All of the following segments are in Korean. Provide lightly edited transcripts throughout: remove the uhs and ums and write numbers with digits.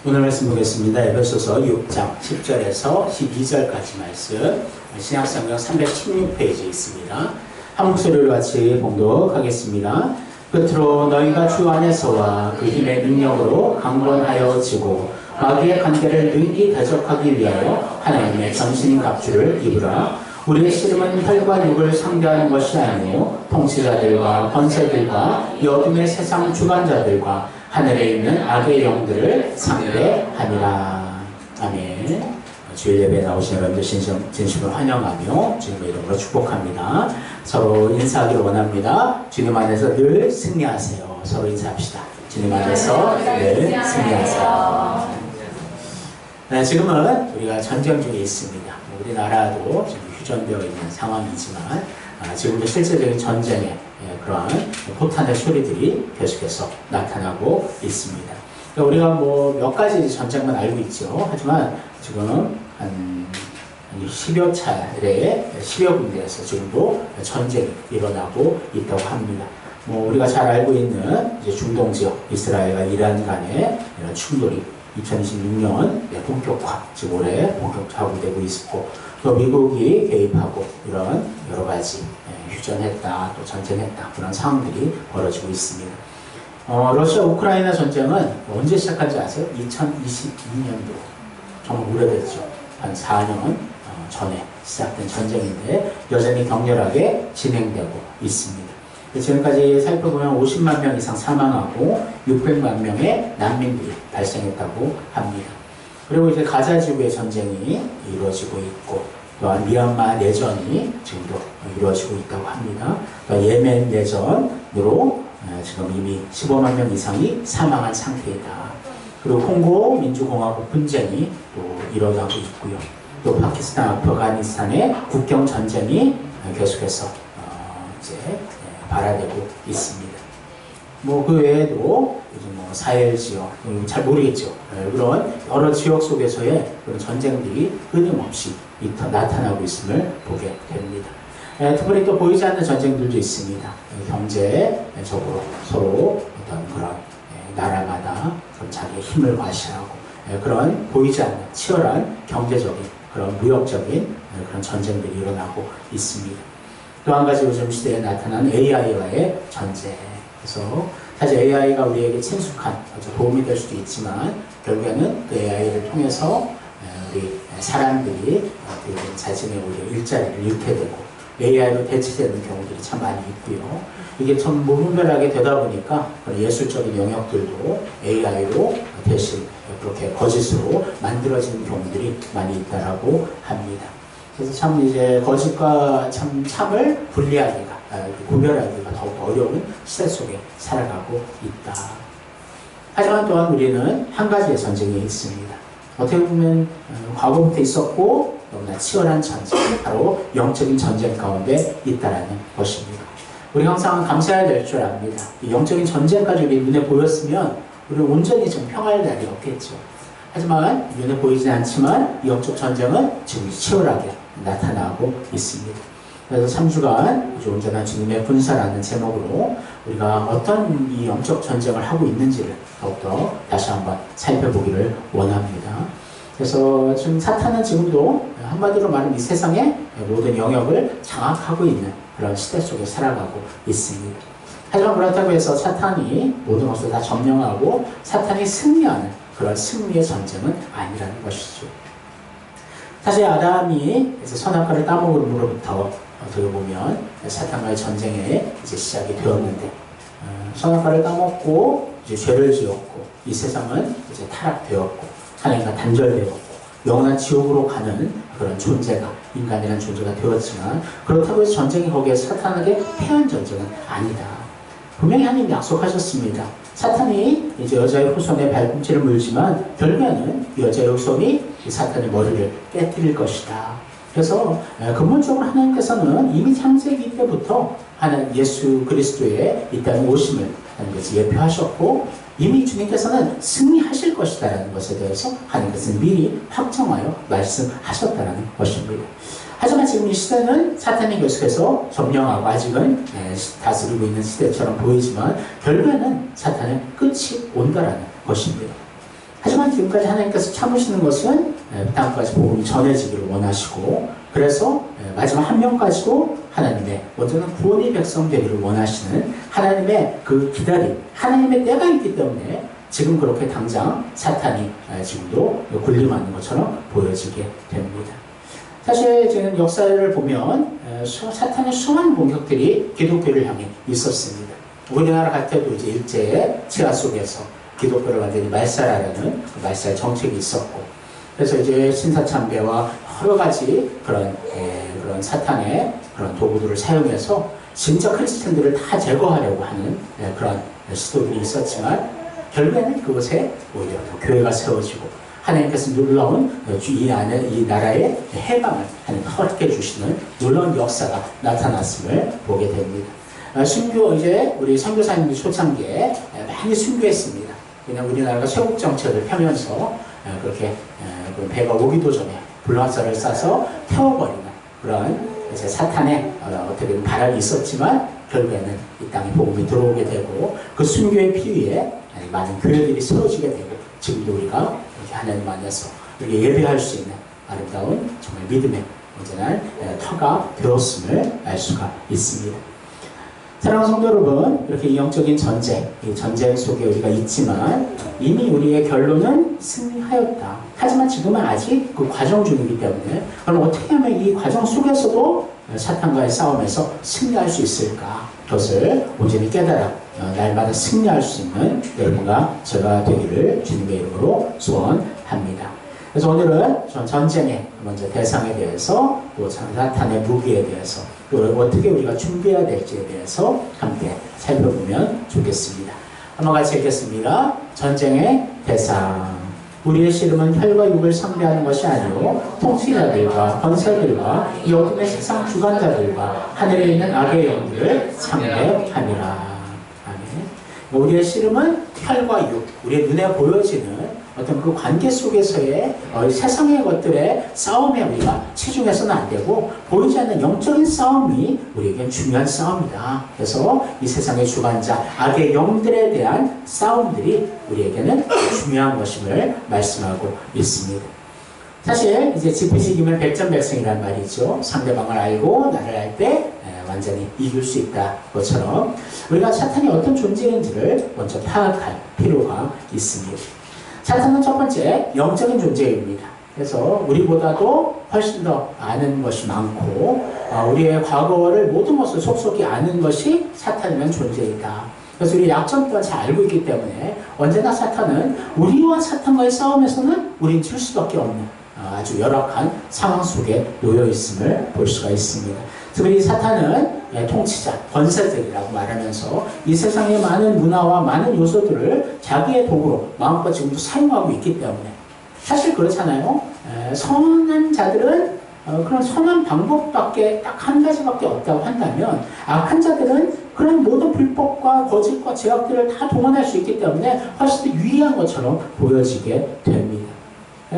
오늘 말씀 보겠습니다. 에베소서 6장 10절에서 12절까지 말씀, 신약성경 316페이지에 있습니다. 한 목소리로 같이 봉독하겠습니다. 끝으로 너희가 주 안에서와 그 힘의 능력으로 강건하여 지고 마귀의 관계를 능히 대적하기 위하여 하나님의 전신인 갑주를 입으라. 우리의 씨름은 혈과 육을 상대하는 것이 아니오 통치자들과 권세들과 이 어둠의 세상 주관자들과 하늘에 있는 악의 영들을 상대하니라. 아멘. 주일 예배에 나오신 여러분들 진심으로 환영하며 주님의 이름으로 축복합니다. 서로 인사하기를 원합니다. 주님 안에서 늘 승리하세요. 서로 인사합시다. 주님 안에서 늘 승리하세요. 네, 지금은 우리가 전쟁 중에 있습니다. 우리나라도 지금 휴전되어 있는 상황이지만 지금도 실제적인 전쟁의 그러한 포탄의 소리들이 계속해서 나타나고 있습니다. 우리가 뭐 몇 가지 전쟁만 알고 있죠. 하지만 지금 한 10여 차례의 10여 군데에서 지금도 전쟁이 일어나고 있다고 합니다. 뭐 우리가 잘 알고 있는 이제 중동 지역 이스라엘과 이란 간의 이런 충돌이 2026년 본격화, 지금 올해 본격화하고 되고 있고, 또 미국이 개입하고 이런 여러 가지 휴전했다, 또 전쟁했다, 그런 상황들이 벌어지고 있습니다. 러시아 우크라이나 전쟁은 언제 시작한지 아세요? 2022년도. 정말 오래됐죠. 한 4년 전에 시작된 전쟁인데 여전히 격렬하게 진행되고 있습니다. 지금까지 살펴보면 50만 명 이상 사망하고 600만 명의 난민들이 발생했다고 합니다. 그리고 이제 가자 지구의 전쟁이 이루어지고 있고, 또한 미얀마 내전이 지금도 이루어지고 있다고 합니다. 또 예멘 내전으로 지금 이미 15만 명 이상이 사망한 상태이다. 그리고 콩고 민주공화국 분쟁이 또 일어나고 있고요. 또 파키스탄, 아프가니스탄의 국경 전쟁이 계속해서 이제 발화되고 있습니다. 뭐 그 외에도 요즘 뭐 사헬 지역, 잘 모르겠죠. 그런 여러 지역 속에서의 그런 전쟁들이 끊임없이 나타나고 있음을 보게 됩니다. 특별히 또 보이지 않는 전쟁들도 있습니다. 경제적으로 서로 어떤 그런 나라마다 자기의 힘을 과시하고 그런 보이지 않는 치열한 경제적인 그런 무역적인 그런 전쟁들이 일어나고 있습니다. 또 한 가지 요즘 시대에 나타난 AI와의 전쟁. 그래서 사실 AI가 우리에게 친숙한 도움이 될 수도 있지만 결국에는 그 AI를 통해서 우리 사람들이 자신의 오히려 일자리를 잃게 되고 AI로 대체되는 경우들이 참 많이 있고요. 이게 참 무분별하게 되다 보니까 예술적인 영역들도 AI로 대신 그렇게 거짓으로 만들어지는 경우들이 많이 있다라고 합니다. 그래서 참 이제 거짓과 참을 분리하기가, 구별하기가 더욱 어려운 시대 속에 살아가고 있다. 하지만 또한 우리는 한 가지의 전쟁이 있습니다. 어떻게 보면 과거부터 있었고 너무나 치열한 전쟁, 바로 영적인 전쟁 가운데 있다라는 것입니다. 우리 항상 감사해야 될 줄 압니다. 이 영적인 전쟁까지 우리 눈에 보였으면 우리는 온전히 좀 평화의 날이 없겠죠. 하지만 눈에 보이진 않지만 이 영적 전쟁은 지금 치열하게 나타나고 있습니다. 그래서 3주간 온전한 주님의 군사라는 제목으로 우리가 어떤 이 영적 전쟁을 하고 있는지를 더욱더 다시 한번 살펴보기를 원합니다. 그래서 지금 사탄은 지금도 한마디로 말하면 이 세상의 모든 영역을 장악하고 있는 그런 시대 속에 살아가고 있습니다. 하지만 그렇다고 해서 사탄이 모든 것을 다 점령하고 사탄이 승리하는 그런 승리의 전쟁은 아니라는 것이죠. 사실 아담이 선악과를 따먹음으로부터 어떻게 보면 사탄과의 전쟁에 이제 시작이 되었는데, 선악과를 따먹고 이제 죄를 지었고 이 세상은 이제 타락되었고 하나님과 단절되었고 영원한 지옥으로 가는 그런 존재가, 인간이라는 존재가 되었지만, 그렇다고 해서 전쟁이 거기에 사탄에게 패한 전쟁은 아니다. 분명히 하나님 약속하셨습니다. 사탄이 이제 여자의 후손에 발꿈치를 물지만 결국에는 여자의 후손이 사탄의 머리를 깨뜨릴 것이다. 그래서 근본적으로 하나님께서는 이미 창세기 때부터 예수 그리스도의 이 땅에 오심을 예표하셨고, 이미 주님께서는 승리하실 것이다라는 것에 대해서 하나님께서는 미리 확정하여 말씀하셨다는 것입니다. 하지만 지금 이 시대는 사탄이 계속해서 점령하고 아직은 다스리고 있는 시대처럼 보이지만 결국에는 사탄의 끝이 온다라는 것입니다. 하지만 지금까지 하나님께서 참으시는 것은 땅까지 복음이 전해지기를 원하시고, 그래서 마지막 한 명까지도 하나님의 온전한 구원의 백성 되기를 원하시는 하나님의 그 기다림, 하나님의 때가 있기 때문에 지금 그렇게 당장 사탄이 지금도 군림하는 것처럼 보여지게 됩니다. 사실 지금 역사를 보면 사탄의 수많은 공격들이 기독교를 향해 있었습니다. 우리나라 같아도 이제 일제의 치하 속에서 기독교를 완전히 말살하려는 말살 정책이 있었고, 그래서 이제 신사참배와 여러 가지 그런 사탄의 그런 도구들을 사용해서 진짜 크리스천들을 다 제거하려고 하는 그런 시도들이 있었지만, 결국에는 그곳에 오히려 교회가 세워지고 하나님께서 놀라운 이 나라의 해방을 하나님 허락해 주시는 놀라운 역사가 나타났음을 보게 됩니다. 순교, 이제 우리 선교사님들 초창기에 많이 순교했습니다. 그냥 우리나라가 쇄국 정책을 펴면서 그렇게 배가 오기도 전에 불화살을 쏴서 태워버리는 그런 이제 사탄의 어떻게 보면 바람이 있었지만, 결국에는 이 땅에 복음이 들어오게 되고 그 순교의 피위에 많은 교회들이 세워지게 되고, 지금도 우리가 이렇게 하나님 안에서 이렇게 예배할 수 있는 아름다운 정말 믿음의 온전한 터가 되었음을 알 수가 있습니다. 사랑하는 성도 여러분, 이렇게 이 영적인 전쟁, 이 전쟁 속에 우리가 있지만 이미 우리의 결론은 승리하였다. 하지만 지금은 아직 그 과정 중이기 때문에, 그럼 어떻게 하면 이 과정 속에서도 사탄과의 싸움에서 승리할 수 있을까? 그것을 온전히 깨달아 날마다 승리할 수 있는 여러분과 제가 되기를 주님의 이름으로 소원합니다. 그래서 오늘은 전쟁의 먼저 대상에 대해서, 또 사탄의 무기에 대해서, 또 어떻게 우리가 준비해야 될지에 대해서 함께 살펴보면 좋겠습니다. 한번 같이 읽겠습니다. 전쟁의 대상. 우리의 씨름은 혈과 육을 상대하는 것이 아니요 통치자들과 권세들과 이 어둠의 세상 주관자들과 하늘에 있는 악의 영들을 상대함이라. 아멘. 우리의 씨름은 혈과 육, 우리의 눈에 보여지는 어떤 그 관계 속에서의 세상의 것들의 싸움에 우리가 치중해서는 안 되고, 보이지 않는 영적인 싸움이 우리에겐 중요한 싸움이다. 그래서 이 세상의 주관자, 악의 영들에 대한 싸움들이 우리에게는 중요한 것임을 말씀하고 있습니다. 사실 이제 지피지기면 백전백승이란 말이죠. 상대방을 알고 나를 알 때 완전히 이길 수 있다. 것처럼 우리가 사탄이 어떤 존재인지를 먼저 파악할 필요가 있습니다. 사탄은 첫 번째 영적인 존재입니다. 그래서 우리보다도 훨씬 더 아는 것이 많고, 우리의 과거를 모든 것을 속속히 아는 것이 사탄이라는 존재이다. 그래서 우리 약점 또한 잘 알고 있기 때문에 언제나 사탄은 우리와 사탄과의 싸움에서는 우린 질 수밖에 없는 아주 열악한 상황 속에 놓여 있음을 볼 수가 있습니다. 특히 사탄은 통치자, 권세들이라고 말하면서 이 세상의 많은 문화와 많은 요소들을 자기의 도구로 마음껏 지금도 사용하고 있기 때문에, 사실 그렇잖아요. 선한 자들은 그런 선한 방법밖에 딱 한 가지밖에 없다고 한다면, 악한 자들은 그런 모든 불법과 거짓과 제약들을 다 동원할 수 있기 때문에 훨씬 더 유리한 것처럼 보여지게 됩니다.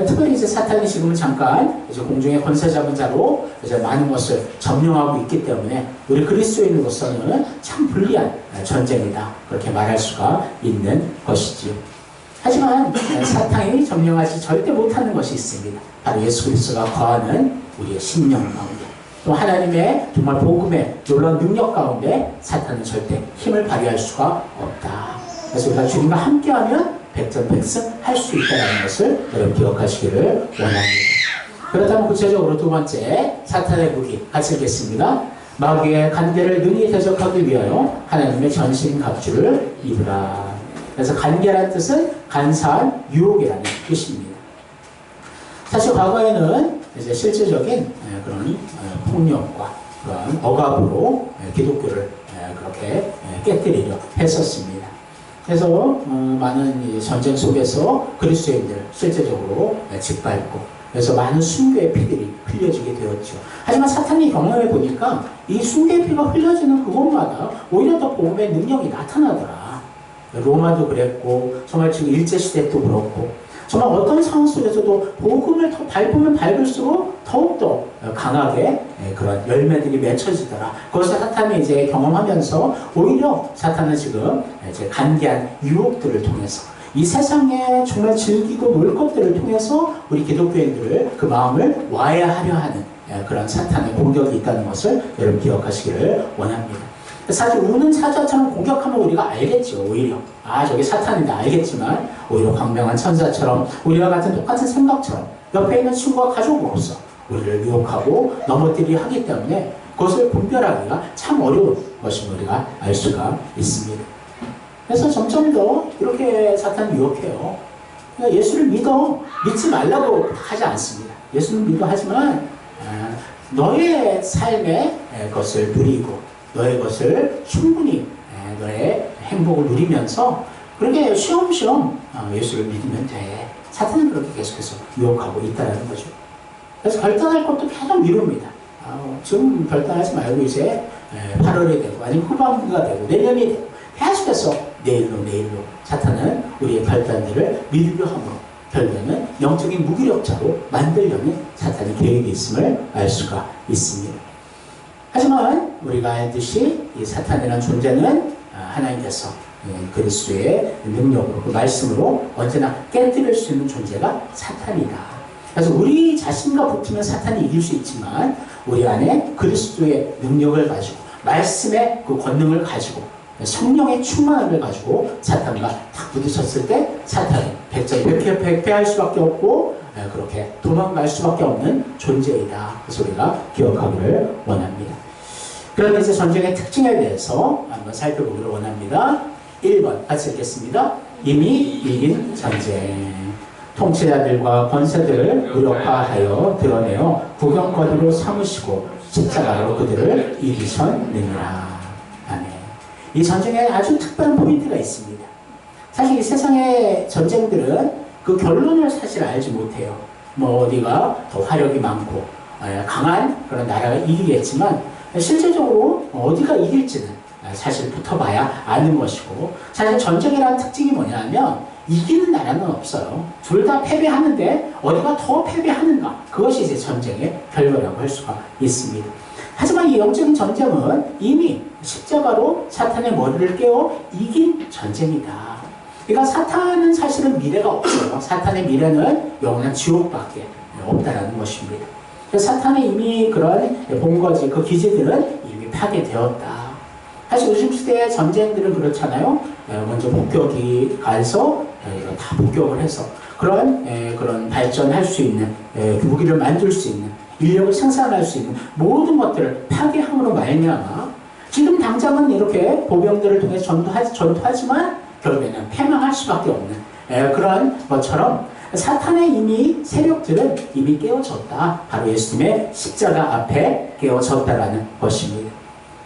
특별히 이제 사탄이 지금은 잠깐 이제 공중의 권세 잡은 자로 이제 많은 것을 점령하고 있기 때문에 우리 그리스도인으로서는 참 불리한 전쟁이다, 그렇게 말할 수가 있는 것이지요. 하지만 사탄이 점령하지 절대 못하는 것이 있습니다. 바로 예수 그리스도가 거하는 우리의 심령 가운데, 또 하나님의 정말 복음의 놀라운 능력 가운데 사탄은 절대 힘을 발휘할 수가 없다. 그래서 우리가 주님과 함께하면 백전백승 할 수 있다는 것을 여러분 기억하시기를 원합니다. 그렇다면 구체적으로 두 번째 사탄의 무기 같이 읽겠습니다. 마귀의 간계를 능히 대적하기 위하여 하나님의 전신 갑주를 입으라. 그래서 간계란 뜻은 간사한 유혹이라는 뜻입니다. 사실 과거에는 이제 실질적인 그런 폭력과 그런 억압으로 기독교를 그렇게 깨뜨리려 했었습니다. 그래서 많은 전쟁 속에서 그리스도인들 실제적으로 짓밟고, 그래서 많은 순교의 피들이 흘려지게 되었죠. 하지만 사탄이 경험해 보니까 이 순교의 피가 흘려지는 그곳마다 오히려 더 복음의 능력이 나타나더라. 로마도 그랬고, 정말 지금 일제시대 도 그렇고, 정말 어떤 상황 속에서도 복음을 더 밟으면 밟을수록 더욱더 강하게 그런 열매들이 맺혀지더라. 그것을 사탄이 이제 경험하면서 오히려 사탄은 지금 이제 간계한 유혹들을 통해서 이 세상에 정말 즐기고 놀 것들을 통해서 우리 기독교인들을 그 마음을 와해하려 하는 그런 사탄의 공격이 있다는 것을 여러분 기억하시기를 원합니다. 사실 우는 사자처럼 공격하면 우리가 알겠죠. 오히려 저게 사탄이다 알겠지만 오히려 광명한 천사처럼 우리와 같은 똑같은 생각처럼 옆에 있는 친구와 가족으로서 우리를 유혹하고 넘어뜨리게 하기 때문에 그것을 분별하기가 참 어려운 것임을 우리가 알 수가 있습니다. 그래서 점점 더 이렇게 사탄을 유혹해요. 그러니까 예수를 믿지 말라고 하지 않습니다. 예수는 믿어 하지만 너의 삶의 것을 누리고 너의 것을 충분히 너의 행복을 누리면서 그렇게 쉬엄쉬엄 예수를 믿으면 돼. 사탄은 그렇게 계속해서 유혹하고 있다는 거죠. 그래서 결단할 것도 계속 미룹니다. 지금 결단하지 말고 이제 8월이 되고 아니면 후반기가 되고 내년이 되고 계속해서 내일로 사탄은 우리의 결단들을 미루려 함으로 결국에는 영적인 무기력자로 만들려는 사탄의 계획이 있음을 알 수가 있습니다. 하지만 우리가 알듯이 이 사탄이라는 존재는 하나님께서 그리스도의 능력으로 그 말씀으로 언제나 깨뜨릴 수 있는 존재가 사탄이다. 그래서 우리 자신과 붙으면 사탄이 이길 수 있지만 우리 안에 그리스도의 능력을 가지고 말씀의 그 권능을 가지고 성령의 충만함을 가지고 사탄과 딱 부딪혔을 때 사탄은 백배할 수밖에 없고 그렇게 도망갈 수밖에 없는 존재이다. 그래서 우리가 기억하기를 원합니다. 그럼 이제 전쟁의 특징에 대해서 한번 살펴보기를 원합니다. 1번 같이 읽겠습니다. 이미 이긴 전쟁. 통치자들과 권세들을 무력화하여 드러내어 구경거리로 삼으시고 십자가로 그들을 이기셨느니라. 아멘. 이 전쟁에 아주 특별한 포인트가 있습니다. 사실 이 세상의 전쟁들은 그 결론을 사실 알지 못해요. 어디가 더 화력이 많고 강한 그런 나라가 이기겠지만 실제적으로 어디가 이길지는 사실 붙어봐야 아는 것이고 사실 전쟁이라는 특징이 뭐냐면 이기는 나라는 없어요. 둘 다 패배하는데 어디가 더 패배하는가 그것이 이제 전쟁의 결과라고 할 수가 있습니다. 하지만 이 영적인 전쟁은 이미 십자가로 사탄의 머리를 깨워 이긴 전쟁이다. 그러니까 사탄은 사실은 미래가 없어요. 사탄의 미래는 영원한 지옥밖에 없다라는 것입니다. 사탄이 이미 그런 본거지 그 기제들은 이미 파괴되었다. 사실 요즘 시대의 전쟁들은 그렇잖아요. 먼저 폭격이 가서 다 폭격을 해서 그런 발전할 수 있는 무기를 만들 수 있는 인력을 생산할 수 있는 모든 것들을 파괴함으로 말미암아 지금 당장은 이렇게 보병들을 통해 전투하지만 결국에는 패망할 수밖에 없는 그런 것처럼 사탄의 이미 세력들은 이미 깨어졌다. 바로 예수님의 십자가 앞에 깨어졌다라는 것입니다.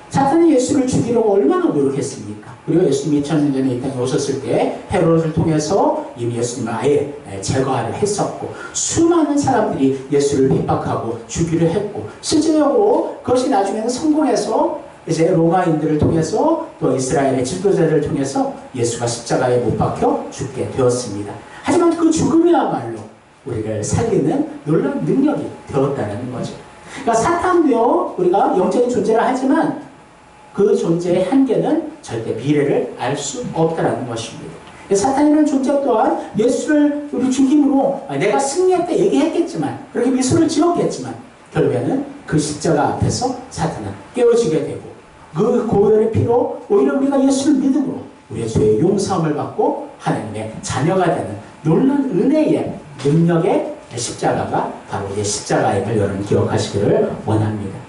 사탄이 예수를 죽이려고 얼마나 노력했습니까? 그리고 예수님이 2000년 전에 이 땅에 오셨을 때 헤롯을 통해서 이미 예수님을 아예 제거하려 했었고 수많은 사람들이 예수를 핍박하고 죽이려 했고 실제적으로 그것이 나중에는 성공해서 이제 로마인들을 통해서 또 이스라엘의 지도자들을 통해서 예수가 십자가에 못 박혀 죽게 되었습니다. 하지만 그 죽음이야말로 우리를 살리는 놀라운 능력이 되었다는 거죠. 그러니까 사탄도요 우리가 영적인 존재를 하지만 그 존재의 한계는 절대 미래를 알 수 없다는 것입니다. 사탄이라는 존재 또한 예수를 우리 죽임으로 내가 승리했다 얘기했겠지만 그렇게 미소를 지었겠지만 결국에는 그 십자가 앞에서 사탄은 깨어지게 되고 그 고혈의 피로 오히려 우리가 예수를 믿음으로 우리의 죄의 용서함을 받고 하나님의 자녀가 되는 놀라운 은혜의 능력의 십자가가 바로 우리의 십자가임을 여러분 기억하시기를 원합니다.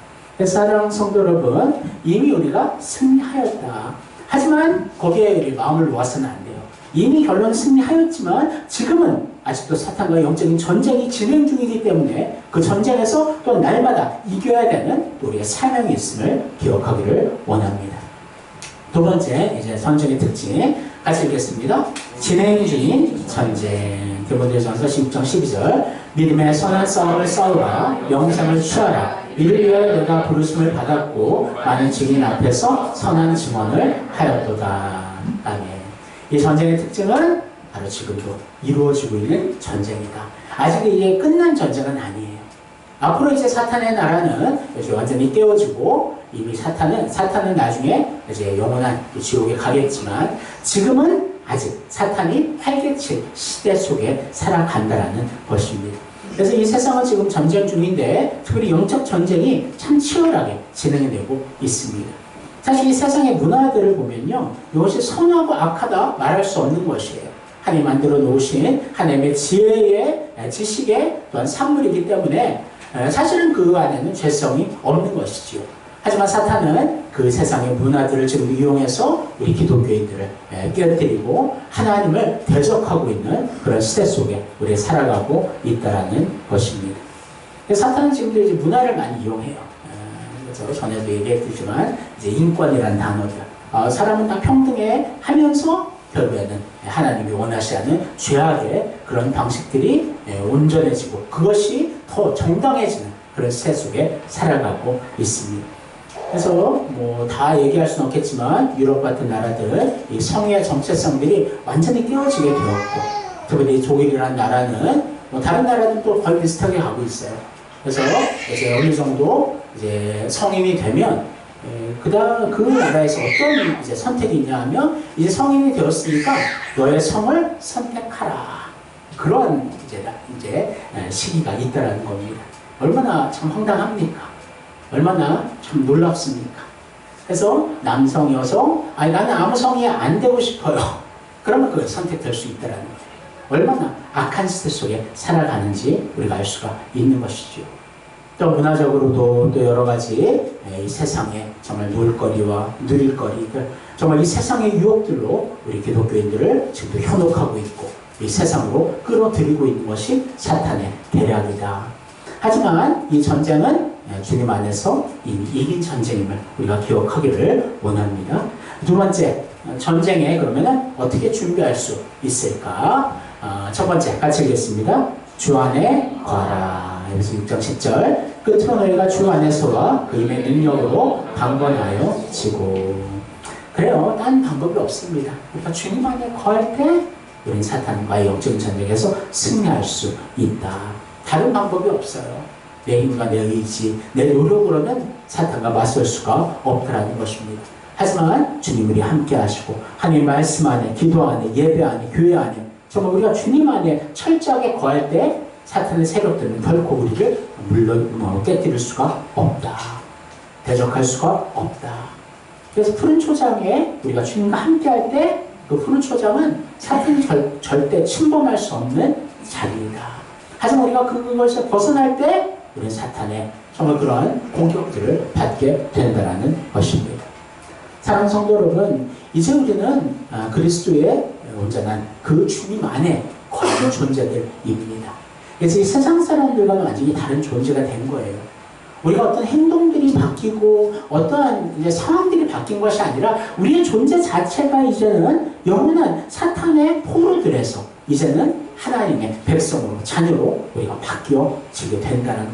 사랑하는 성도 여러분, 이미 우리가 승리하였다. 하지만 거기에 우리 마음을 놓아서는 안 돼요. 이미 결론 승리하였지만 지금은 아직도 사탄과 영적인 전쟁이 진행 중이기 때문에 그 전쟁에서 또 날마다 이겨야 되는 우리의 사명이 있음을 기억하기를 원합니다. 두 번째, 이제 전쟁의 특징 같이 읽겠습니다. 진행 중인 전쟁. 디모데전서 16장 12절. 믿음의 선한 싸움을 싸우라. 영생을 취하라. 이를 위하여 내가 부르심을 받았고 많은 증인 앞에서 선한 증언을 하였도다. 아멘. 이 전쟁의 특징은 바로 지금도 이루어지고 있는 전쟁이다. 아직 이게 끝난 전쟁은 아니에요. 앞으로 이제 사탄의 나라는 이제 완전히 깨어지고 이미 사탄은 나중에 이제 영원한 지옥에 가겠지만 지금은 아직 사탄이 활개칠 시대 속에 살아간다라는 것입니다. 그래서 이 세상은 지금 전쟁 중인데 특별히 영적 전쟁이 참 치열하게 진행이 되고 있습니다. 사실 이 세상의 문화들을 보면요, 이것이 선하고 악하다 말할 수 없는 것이에요. 하나님 만들어 놓으신 하나님의 지혜의 지식의 또한 산물이기 때문에 사실은 그 안에는 죄성이 없는 것이지요. 하지만 사탄은 그 세상의 문화들을 지금 이용해서 우리 기독교인들을 깨뜨리고 하나님을 대적하고 있는 그런 시대 속에 우리 살아가고 있다는 것입니다. 사탄은 지금도 이제 문화를 많이 이용해요. 그래서 전에도 얘기했지만 이제 인권이라는 단어들, 사람은 다 평등해 하면서 결국에는 하나님이 원하지 않은 죄악의 그런 방식들이 온전해지고 그것이 더 정당해지는 그런 시대 속에 살아가고 있습니다. 그래서 뭐 다 얘기할 수는 없겠지만 유럽 같은 나라들은 이 성의 정체성들이 완전히 깨어지게 되었고, 특별히 독일이라는 나라는 뭐 다른 나라들도 거의 비슷하게 가고 있어요. 그래서 이제 어느 정도 이제 성인이 되면 그 나라에서 어떤 이제 선택이 있냐 하면 이제 성인이 되었으니까 너의 성을 선택하라. 그런 이제 시기가 있다라는 겁니다. 얼마나 참 황당합니까? 얼마나 참 놀랍습니까? 그래서 남성, 여성, 나는 아무 성이 안 되고 싶어요. 그러면 그걸 선택할 수 있다는 거예요. 얼마나 악한 시대 속에 살아가는지 우리가 알 수가 있는 것이죠. 또 문화적으로도 또 여러 가지 이 세상에 정말 놀거리와 누릴거리들, 정말 이 세상의 유혹들로 우리 기독교인들을 지금도 현혹하고 있고 이 세상으로 끌어들이고 있는 것이 사탄의 계략이다. 하지만 이 전쟁은 주님 안에서 이미 이긴 전쟁임을 우리가 기억하기를 원합니다. 두 번째, 전쟁에 그러면 어떻게 준비할 수 있을까? 첫 번째, 같이 읽겠습니다. 주 안에 거하라. 여기서 6장 10절. 끝으로 너희가 주 안에서와 그 힘의 능력으로 강건하여 지고. 그래요. 딴 방법이 없습니다. 그러니까 주님 안에 거할 때 우리는 사탄과의 영적인 전쟁에서 승리할 수 있다. 다른 방법이 없어요. 내 힘과 내 의지, 내 노력으로는 사탄과 맞설 수가 없다는 것입니다. 하지만 주님이 함께 하시고 하나님 말씀 안에, 기도 안에, 예배 안에, 교회 안에 정말 우리가 주님 안에 철저하게 거할 때 사탄의 세력들은 결코 우리를 물론 깨뜨릴 수가 없다. 대적할 수가 없다. 그래서 푸른 초장에 우리가 주님과 함께 할 때 그 푸른 초장은 사탄이 절대 침범할 수 없는 자리이다. 하지만 우리가 그것을 벗어날 때 우리는 사탄의 정말 그러한 공격들을 받게 된다는 것입니다. 사랑하는 성도 여러분, 이제 우리는 그리스도의 온전한 그 주님 안에 거하는 존재들입니다. 그래서 이 세상 사람들과는 완전히 다른 존재가 된 거예요. 우리가 어떤 행동들이 바뀌고 어떠한 이제 상황들이 바뀐 것이 아니라 우리의 존재 자체가 이제는 영원한 사탄의 포로들에서 이제는 하나님의 백성으로, 자녀로 우리가 바뀌어지게 되었다는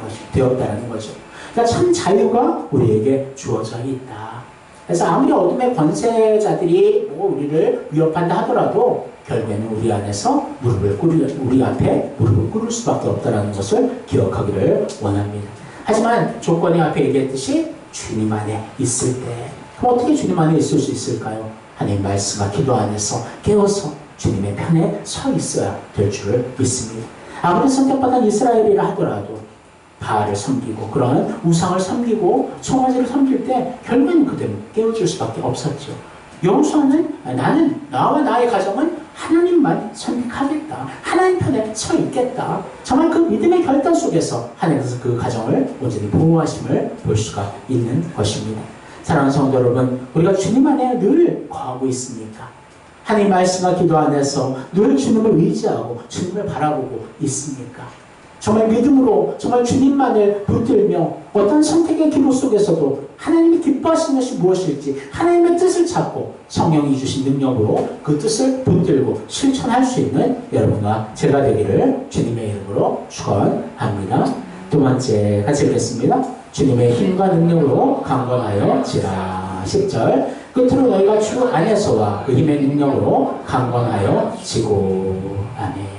거죠. 그러니까 참 자유가 우리에게 주어져 있다. 그래서 아무리 어둠의 권세자들이 우리를 위협한다 하더라도 결국에는 우리 안에서 우리 앞에 무릎을 꿇을 수밖에 없다는 것을 기억하기를 원합니다. 하지만 조건이 앞에 얘기했듯이 주님 안에 있을 때, 그럼 어떻게 주님 안에 있을 수 있을까요? 하나님 말씀과 기도 안에서 깨어서 주님의 편에 서 있어야 될 줄을 믿습니다. 아무리 선택받은 이스라엘이라 하더라도 바알을 섬기고 그런 우상을 섬기고 송아지를 섬길 때 결국은 그들은 깨어질 수밖에 없었죠. 여호수아는 나는 나와 나의 가정은 하나님만 선택하겠다. 하나님 편에 서 있겠다. 정말 그 믿음의 결단 속에서 하나님께서 그 가정을 온전히 보호하심을 볼 수가 있는 것입니다. 사랑하는 성도 여러분, 우리가 주님 안에 늘 거하고 있습니까? 하나님 말씀과 기도 안에서 늘 주님을 의지하고 주님을 바라보고 있습니까? 정말 믿음으로 정말 주님만을 붙들며 어떤 선택의 기로 속에서도 하나님이 기뻐하시는 것이 무엇일지 하나님의 뜻을 찾고 성령이 주신 능력으로 그 뜻을 붙들고 실천할 수 있는 여러분과 제가 되기를 주님의 이름으로 축원합니다. 두 번째 같이 읽겠습니다. 주님의 힘과 능력으로 강건하여 지라. 10절. 끝으로 너희가 주 안에서와 그 힘의 능력으로 강건하여 지고. 아멘.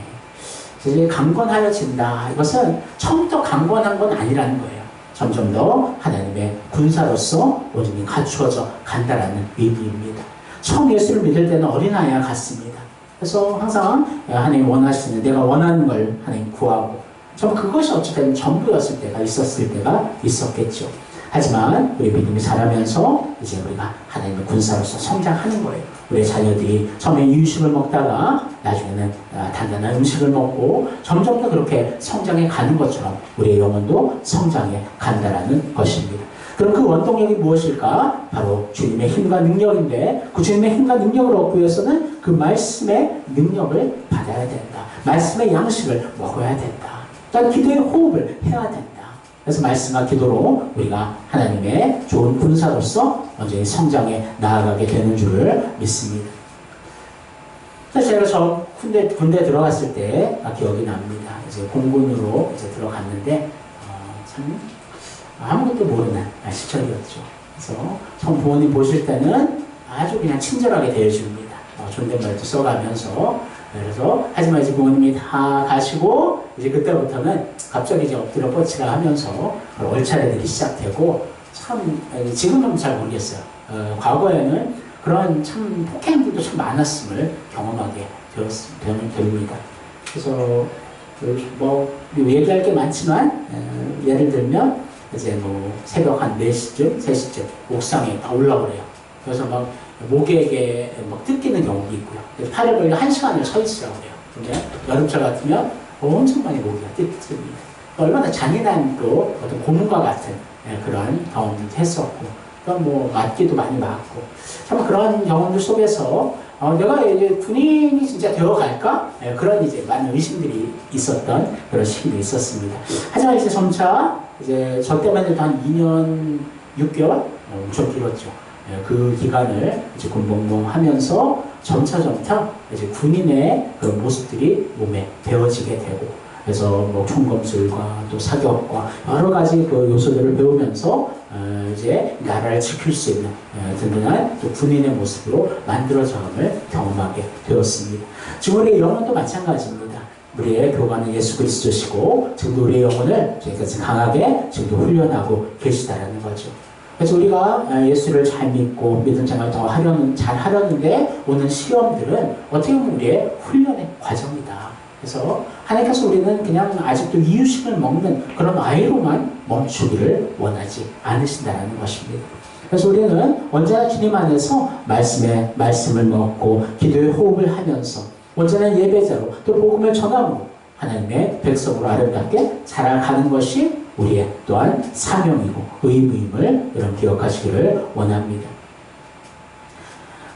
이제 강건하여진다. 이것은 처음부터 강건한 건 아니라는 거예요. 점점 더 하나님의 군사로서 온전히 갖추어져 간다라는 의미입니다. 처음 예수를 믿을 때는 어린아이와 같습니다. 그래서 항상 하나님 원하시는, 내가 원하는 걸 하나님 구하고, 전 그것이 어쨌든 전부였을 때가 있었을 때가 있었겠죠. 하지만 우리 믿음이 자라면서 이제 우리가 하나님의 군사로서 성장하는 거예요. 우리 자녀들이 처음에 이유식을 먹다가 나중에는 단단한 음식을 먹고 점점 더 그렇게 성장해 가는 것처럼 우리의 영혼도 성장해 간다라는 것입니다. 그럼 그 원동력이 무엇일까? 바로 주님의 힘과 능력인데, 그 주님의 힘과 능력을 얻기 위해서는 그 말씀의 능력을 받아야 된다. 말씀의 양식을 먹어야 된다. 또한 기도의 호흡을 해야 된다. 그래서 말씀과 기도로 우리가 하나님의 좋은 군사로서 먼저 성장에 나아가게 되는 줄을 믿습니다. 제가 저 군대 들어갔을 때 기억이 납니다. 이제 공군으로 이제 들어갔는데 참 아무것도 모르는 시절이었죠. 그래서 전 부모님 보실 때는 아주 그냥 친절하게 대해줍니다. 존댓말도 써가면서. 그래서 하지만 이제 부모님이 다 가시고 이제 그때부터는 갑자기 이제 엎드려 뻗치라 하면서 얼차례들이 시작되고, 참 지금은 잘 모르겠어요. 과거에는 그런 참 폭행들도 참 많았음을 경험하게 됩니다. 그래서 뭐 얘기할 게 많지만 예를 들면 이제 뭐 새벽 한 4시쯤, 3시쯤 옥상에 다 올라오래요. 그래서 막 목에게 막 뜯기는 경우도 있고요. 그래서 팔을 걸려 1시간을 서 있으라고 해요. 근데 여름철 같으면 엄청 많이 모기가 뜯깁니다. 얼마나 잔인한 또 어떤 고문과 같은 그런 경험도 했었고, 또 뭐 맞기도 많이 맞고, 참 그런 경험들 속에서 내가 이제 군인이 진짜 되어갈까? 그런 이제 많은 의심들이 있었던 그런 시기도 있었습니다. 하지만 이제 점차 이제 저 때만 해도 한 2년 6개월? 엄청 길었죠. 그 기간을 이제 군복무하면서 점차 이제 군인의 그런 모습들이 몸에 배워지게 되고, 그래서 뭐 총검술과 또 사격과 여러 가지 그 요소들을 배우면서 이제 나라를 지킬 수 있는 든든한 또 군인의 모습으로 만들어져감을 경험하게 되었습니다. 지금 우리의 영혼도 마찬가지입니다. 우리의 교관은 예수 그리스도시고 지금 우리의 영혼을 저희까지 강하게 지금도 훈련하고 계시다라는 거죠. 그래서 우리가 예수를 잘 믿고 믿음 생활 더 잘 하려는데 오는 시험들은 어떻게 보면 우리의 훈련의 과정이다. 그래서 하나님께서 우리는 그냥 아직도 이유식을 먹는 그런 아이로만 멈추기를 원하지 않으신다는 것입니다. 그래서 우리는 언제나 주님 안에서 말씀을 먹고 기도의 호흡을 하면서 언제나 예배자로 또 복음을 전함으로 하나님의 백성으로 아름답게 자라가는 것이 우리의 또한 사명이고 의무임을 여러분 기억하시기를 원합니다.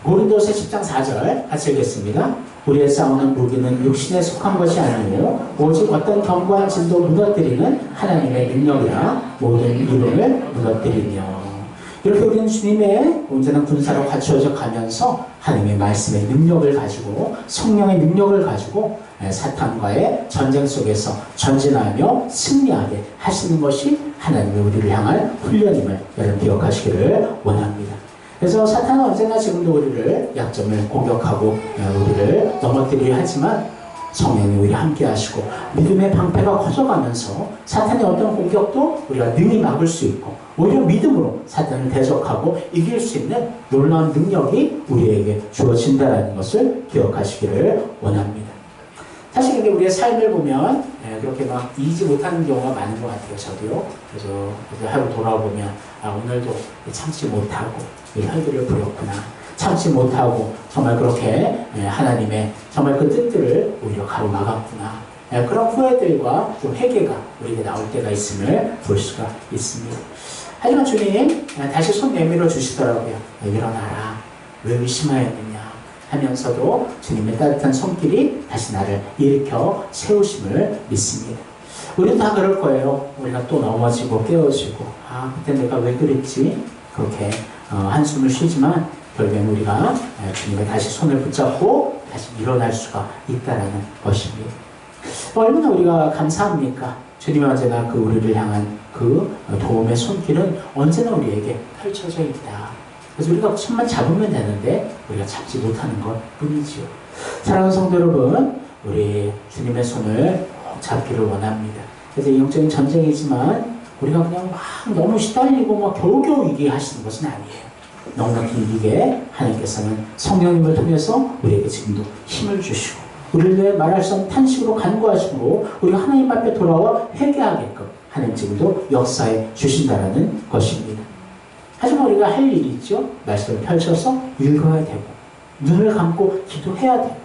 고린도서 10장 4절 같이 읽겠습니다. 우리의 싸우는 무기는 육신에 속한 것이 아니요 오직 어떤 견고한 진도 무너뜨리는 하나님의 능력이라 모든 이론을 무너뜨리며, 이렇게 우리는 주님의 온전한 군사로 갖추어져 가면서 하나님의 말씀의 능력을 가지고 성령의 능력을 가지고 사탄과의 전쟁 속에서 전진하며 승리하게 하시는 것이 하나님의 우리를 향한 훈련임을 여러분 기억하시기를 원합니다. 그래서 사탄은 언제나 지금도 우리를 약점을 공격하고 우리를 넘어뜨리려 하지만 성령이 우리와 함께 하시고 믿음의 방패가 커져가면서 사탄의 어떤 공격도 우리가 능히 막을 수 있고 오히려 믿음으로 사탄을 대적하고 이길 수 있는 놀라운 능력이 우리에게 주어진다는 것을 기억하시기를 원합니다. 사실 근데 우리의 삶을 보면 그렇게 막 이기지 못하는 경우가 많은 것 같아요. 저도요. 그래서 하루 돌아보면 오늘도 참지 못하고 혈기를 부렸구나. 참지 못하고 정말 그렇게 하나님의 정말 그 뜻들을 오히려 가로막았구나. 그런 후회들과 좀 회개가 우리에게 나올 때가 있음을 볼 수가 있습니다. 하지만 주님 다시 손 내밀어 주시더라고요. 일어나라. 왜 의심하였느냐 하면서도 주님의 따뜻한 손길이 다시 나를 일으켜 세우심을 믿습니다. 우리도 다 그럴 거예요. 우리가 또 넘어지고 깨어지고 그때 내가 왜 그랬지? 그렇게 한숨을 쉬지만 결국엔 우리가 주님의 다시 손을 붙잡고 다시 일어날 수가 있다는 것입니다. 얼마나 우리가 감사합니까? 주님이 언제나 그 우리를 향한 그 도움의 손길은 언제나 우리에게 펼쳐져 있다. 그래서 우리가 손만 잡으면 되는데 우리가 잡지 못하는 것 뿐이지요. 사랑하는 성도 여러분, 우리 주님의 손을 꼭 잡기를 원합니다. 그래서 영적인 전쟁이지만 우리가 그냥 막 너무 시달리고 막 겨우겨우 이기하시는 것은 아니에요. 넉넉히 이기게 하나님께서는 성령님을 통해서 우리에게 지금도 힘을 주시고 우리를 위해 말할 수 없는 탄식으로 간구하시고 우리가 하나님 앞에 돌아와 회개하게끔 하나님 지금도 역사해 주신다라는 것입니다. 하지만 우리가 할 일이 있죠. 말씀을 펼쳐서 읽어야 되고 눈을 감고 기도해야 되고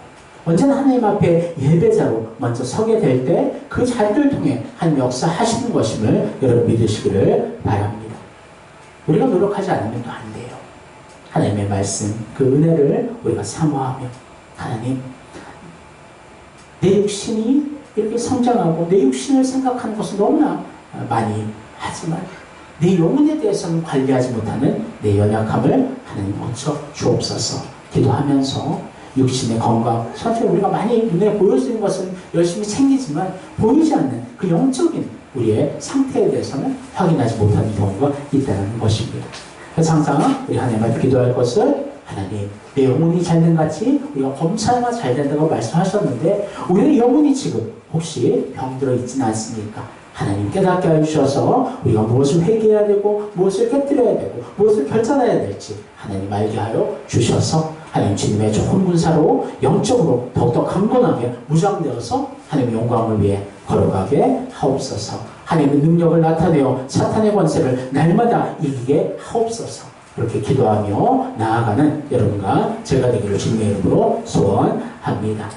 언제나 하나님 앞에 예배자로 먼저 서게 될 때 그 자리를 통해 하나님 역사하시는 것임을 여러분 믿으시기를 바랍니다. 우리가 노력하지 않으면 또 안 돼요. 하나님의 말씀, 그 은혜를 우리가 사모하며 하나님 내 육신이 이렇게 성장하고 내 육신을 생각하는 것은 너무나 많이 하지만 내 영혼에 대해서는 관리하지 못하는 내 연약함을 하나님 고쳐 주옵소서. 기도하면서 육신의 건강, 사실 우리가 많이 눈에 보여지는 것은 열심히 챙기지만 보이지 않는 그 영적인 우리의 상태에 대해서는 확인하지 못하는 경우가 있다는 것입니다. 그래서 항상 우리 하나님 앞에 기도할 것을 하나님 내 영혼이 잘된 같이 우리가 범사가 잘 된다고 말씀하셨는데 우리의 영혼이 지금 혹시 병들어 있지는 않습니까? 하나님 깨닫게 해주셔서 우리가 무엇을 회개해야 되고 무엇을 깨뜨려야 되고 무엇을 결단해야 될지 하나님 알게 하여 주셔서 하나님 주님의 좋은 군사로 영적으로 더욱더 강건하게 무장되어서 하나님의 영광을 위해 걸어가게 하옵소서. 하나님의 능력을 나타내어 사탄의 권세를 날마다 이기게 하옵소서. 그렇게 기도하며 나아가는 여러분과 제가 되기를 주님의 이름으로 소원합니다.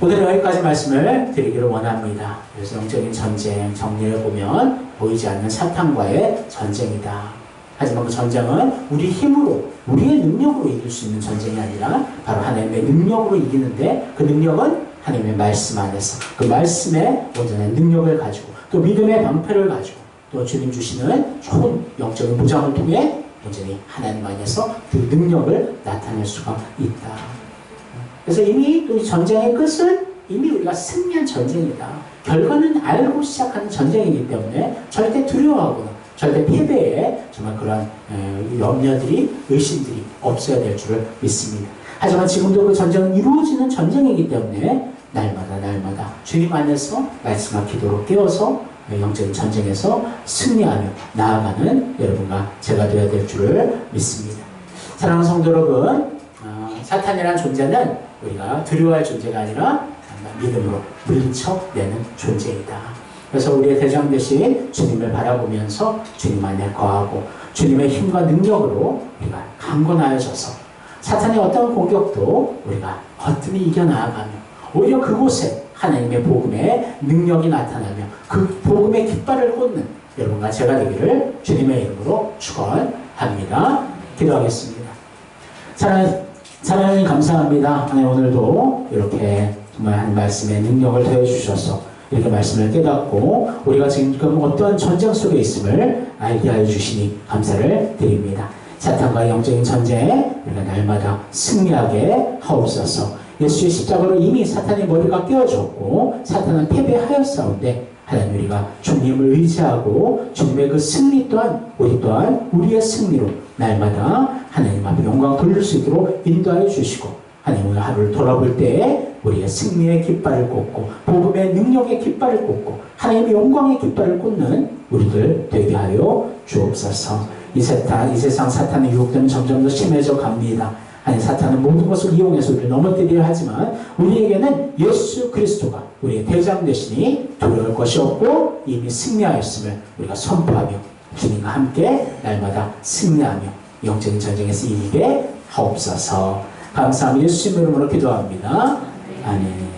오늘 여기까지 말씀을 드리기를 원합니다. 그래서 영적인 전쟁 정리를 보면 보이지 않는 사탄과의 전쟁이다. 하지만 그 전쟁은 우리 힘으로 우리의 능력으로 이길 수 있는 전쟁이 아니라 바로 하나님의 능력으로 이기는데 그 능력은 하나님의 말씀 안에서 그 말씀의 온전한 능력을 가지고 또 믿음의 방패를 가지고 또 주님 주시는 좋은 영적인 무장을 통해 온전히 하나님 안에서 그 능력을 나타낼 수가 있다. 그래서 이미 또 전쟁의 끝은 이미 우리가 승리한 전쟁이다. 결과는 알고 시작하는 전쟁이기 때문에 절대 두려워하거나 절대 패배에 정말 그런 염려들이 의심들이 없어야 될 줄을 믿습니다. 하지만 지금도 그 전쟁은 이루어지는 전쟁이기 때문에 날마다 주님 안에서 말씀과 기도로 깨워서 영적인 전쟁에서 승리하며 나아가는 여러분과 제가 되어야 될 줄을 믿습니다. 사랑하는 성도 여러분, 사탄이라는 존재는 우리가 두려워할 존재가 아니라 믿음으로 물리쳐내는 존재이다. 그래서 우리의 대장 되신 주님을 바라보면서 주님 안에 거하고 주님의 힘과 능력으로 우리가 강건하여져서 사탄의 어떤 공격도 우리가 거뜬히 이겨나가며 오히려 그곳에 하나님의 복음의 능력이 나타나며 그 복음의 깃발을 꽂는 여러분과 제가 되기를 주님의 이름으로 축원합니다. 기도하겠습니다. 사랑하님 감사합니다. 하나님 오늘도 이렇게 정말 한 말씀의 능력을 더해주셔서 이렇게 말씀을 깨닫고 우리가 지금 어떠한 전쟁 속에 있음을 알게 하여 주시니 감사를 드립니다. 사탄과의 영적인 전쟁에 우리가 날마다 승리하게 하옵소서. 예수의 십자가로 이미 사탄의 머리가 깨어졌고 사탄은 패배하였사온데 하나님 우리가 주님을 의지하고 주님의 그 승리 또한 우리 또한 우리의 승리로 날마다 하나님 앞에 영광 돌릴 수 있도록 인도하여 주시고 하나님 오늘 하루를 돌아볼 때에 우리의 승리의 깃발을 꽂고 복음의 능력의 깃발을 꽂고 하나님의 영광의 깃발을 꽂는 우리들 되게 하여 주옵소서. 이 세상 사탄의 유혹들은 점점 더 심해져 갑니다. 아니 사탄은 모든 것을 이용해서 우리를 넘어뜨리려 하지만 우리에게는 예수 그리스도가 우리의 대장 되시니 두려울 것이 없고 이미 승리하였음을 우리가 선포하며 주님과 함께 날마다 승리하며 영적인 전쟁에서 이기게 하옵소서. 감사합니다. 예수님 이름으로 기도합니다. 아멘.